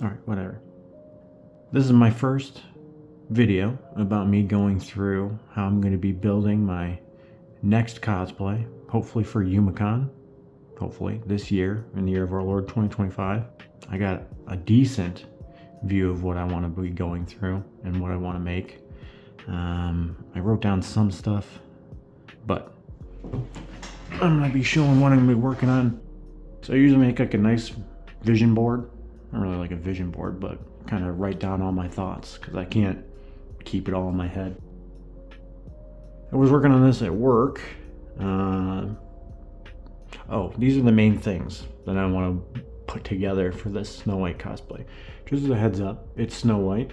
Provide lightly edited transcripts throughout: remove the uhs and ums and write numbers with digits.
Alright, whatever. This is my first video about me going through how I'm going to be building my next cosplay, hopefully for YumaCon, hopefully this year, in the year of our Lord 2025. I got a decent view of what I want to be going through and what I want to make. I wrote down some stuff, but I'm going to be showing what I'm going to be working on. So I usually make like a nice vision board. Not really like a vision board, but kind of write down all my thoughts because I can't keep it all in my head. I was working on this at work. These are the main things that I want to put together for this Snow White cosplay. Just as a heads up, it's Snow White,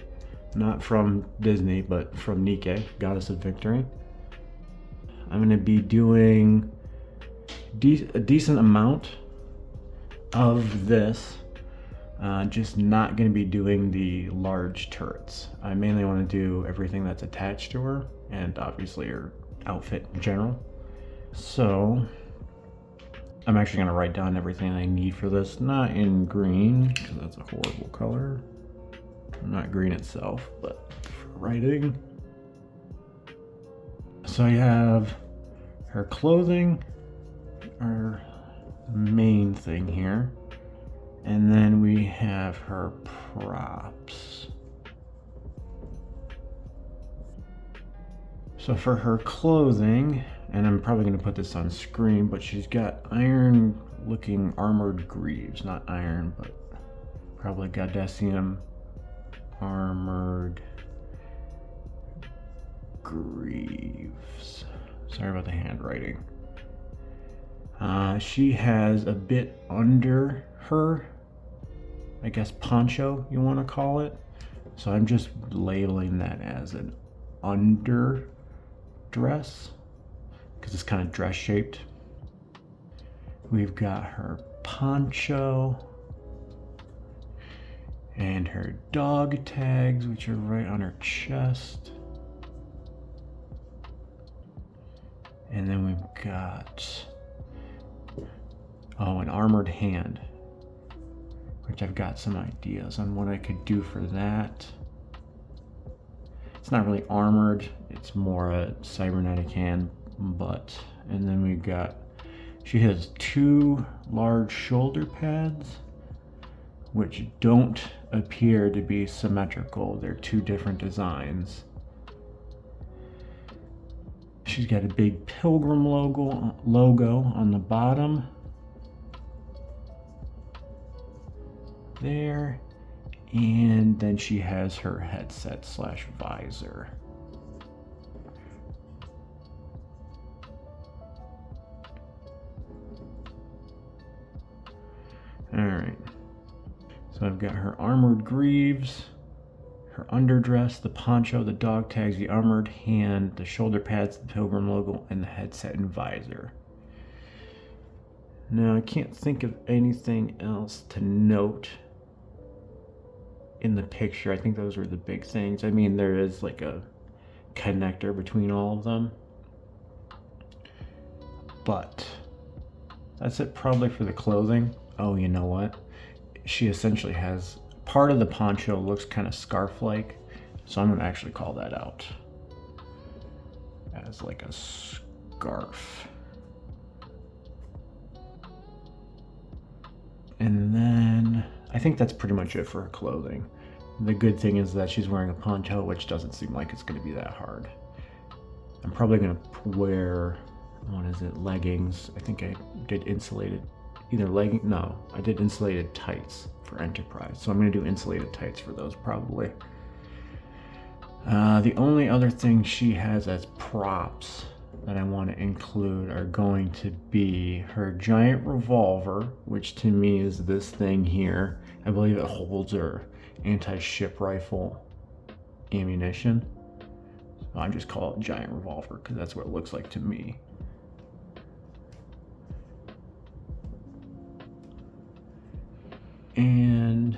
not from Disney, but from Nikke, Goddess of Victory. I'm going to be doing a decent amount of this, just not going to be doing the large turrets. I mainly want to do everything that's attached to her, and obviously her outfit in general. So I'm actually going to write down everything I need for this, not in green, because that's a horrible color. Not green itself, but for writing. So I have her clothing, our main thing here, and then we have her props. So for her clothing, and I'm probably going to put this on screen, but she's got iron looking armored greaves, not iron, but probably Godessium armored greaves. Sorry about the handwriting. She has a bit under her, I guess, poncho, you want to call it. So I'm just labeling that as an under dress because it's kind of dress shaped. We've got her poncho and her dog tags, which are right on her chest. And then we've got an armored hand, which I've got some ideas on what I could do for that. It's not really armored, it's more a cybernetic hand, and then we've got, she has 2 large shoulder pads, which don't appear to be symmetrical. They're 2 different designs. She's got a big pilgrim logo on the bottom there, and then she has her headset / visor. All right, so I've got her armored greaves, her underdress, the poncho, the dog tags, the armored hand, the shoulder pads, the pilgrim logo, and the headset and visor. Now I can't think of anything else to note in the picture. I think those were the big things. I mean, there is like a connector between all of them, but that's it probably for the clothing. Oh, you know what? She essentially has part of the poncho looks kind of scarf-like, so I'm gonna actually call that out as like a scarf. And then I think that's pretty much it for her clothing. The good thing is that she's wearing a poncho, which doesn't seem like it's going to be that hard. I'm probably going to wear, leggings. I think I did insulated, I did insulated tights for Enterprise. So I'm going to do insulated tights for those probably. The only other thing she has as props that I want to include are going to be her giant revolver, which to me is this thing here. I believe it holds her anti-ship rifle ammunition. So I just call it giant revolver because that's what it looks like to me. And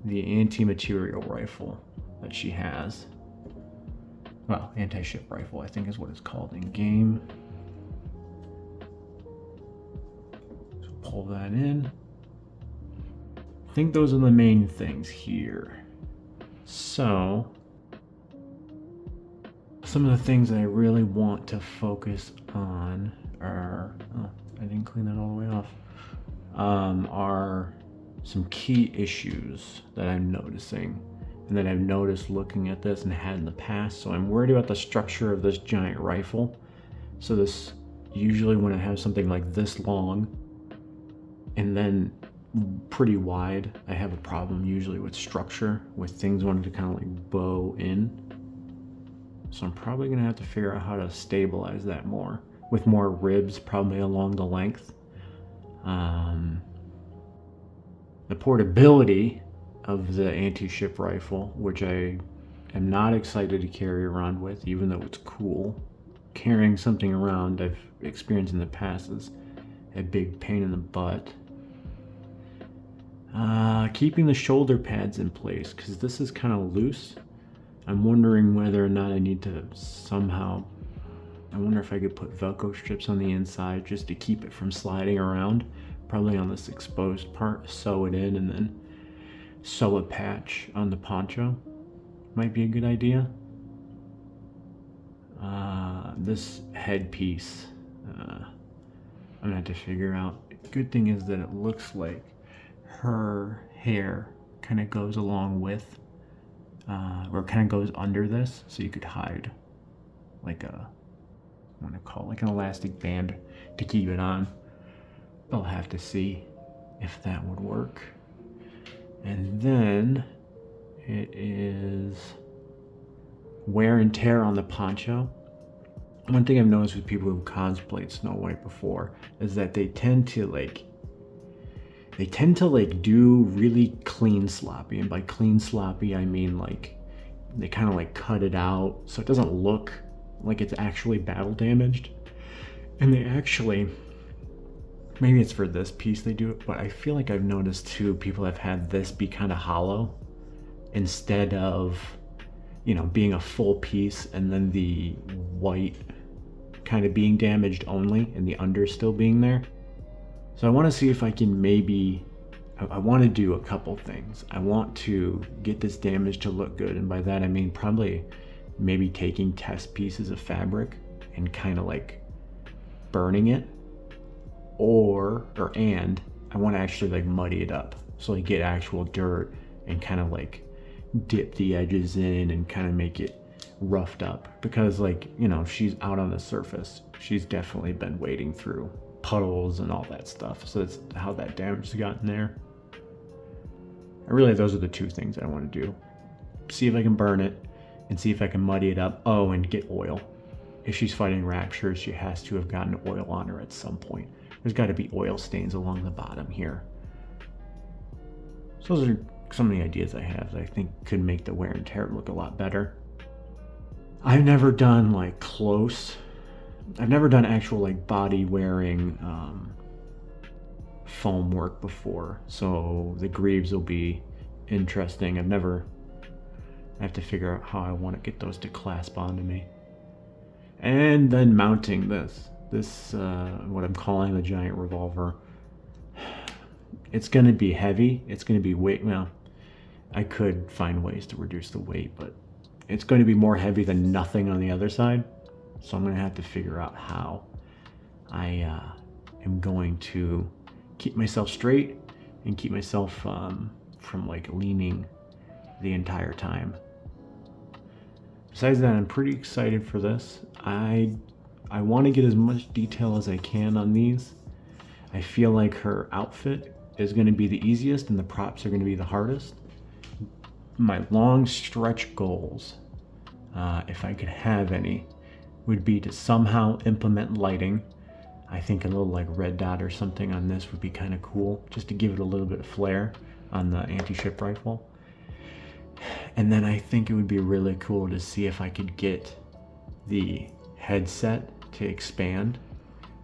the anti-material rifle that she has. Well, anti-ship rifle, I think is what it's called in game. So pull that in. think those are the main things here. So, some of the things that I really want to focus on are, oh, I didn't clean that all the way off, are some key issues that I'm noticing and that I've noticed looking at this and had in the past. So I'm worried about the structure of this giant rifle. So this, usually when it has something like this long and then pretty wide, I have a problem usually with structure, with things wanting to kind of like bow in. So I'm probably gonna have to figure out how to stabilize that more, with more ribs probably along the length. The portability of the anti-ship rifle, which I am not excited to carry around with, even though it's cool. Carrying something around I've experienced in the past is a big pain in the butt. Keeping the shoulder pads in place, because this is kind of loose. I'm wondering whether or not I need to somehow, I wonder if I could put Velcro strips on the inside just to keep it from sliding around. Probably on this exposed part, sew it in and then sew a patch on the poncho. Might be a good idea. This headpiece, I'm gonna have to figure out. Good thing is that it looks like her hair kind of goes along with, or kind of goes under this, so you could hide like a, I want to call it like an elastic band to keep it on. I'll have to see if that would work. And then it is wear and tear on the poncho. One thing I've noticed with people who cosplayed Snow White before is that they tend to do really clean sloppy. And by clean sloppy, I mean like they kind of like cut it out so it doesn't look like it's actually battle damaged. And they actually, maybe it's for this piece they do it, but I feel like I've noticed too, people have had this be kind of hollow instead of, you know, being a full piece and then the white kind of being damaged only and the under still being there. So I want to see if I can maybe, I want to do a couple things. I want to get this damage to look good, and by that I mean probably maybe taking test pieces of fabric and kind of like burning it, and I want to actually like muddy it up, so I get actual dirt and kind of like dip the edges in and kind of make it roughed up, because like, you know, she's out on the surface, she's definitely been wading through puddles and all that stuff, so that's how that damage has gotten there. And really those are the two things I want to do. See if I can burn it and see if I can muddy it up. Oh, and get oil. If she's fighting raptures, she has to have gotten oil on her at some point. There's got to be oil stains along the bottom here. So those are some of the ideas I have that I think could make the wear and tear look a lot better. I've never done like I've never done actual like body wearing foam work before, so the greaves will be interesting. I have to figure out how I want to get those to clasp onto me. And then mounting this what I'm calling the giant revolver. It's going to be heavy. It's going to be weight. Well, I could find ways to reduce the weight, but it's going to be more heavy than nothing on the other side. So I'm going to have to figure out how I am going to keep myself straight and keep myself from like leaning the entire time. Besides that, I'm pretty excited for this. I want to get as much detail as I can on these. I feel like her outfit is going to be the easiest and the props are going to be the hardest. My long stretch goals, if I could have any, would be to somehow implement lighting. I think a little like red dot or something on this would be kind of cool, just to give it a little bit of flair on the anti-ship rifle. And then I think it would be really cool to see if I could get the headset to expand,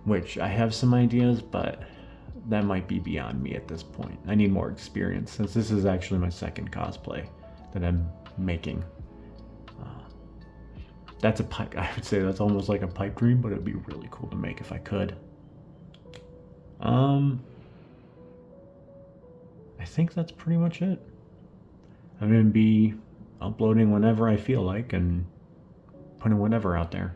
which I have some ideas, but that might be beyond me at this point. I need more experience, since this is actually my second cosplay that I'm making. That's a pipe, I would say that's almost like a pipe dream, but it'd be really cool to make if I could. I I think that's pretty much it. I'm going to be uploading whenever I feel like and putting whatever out there.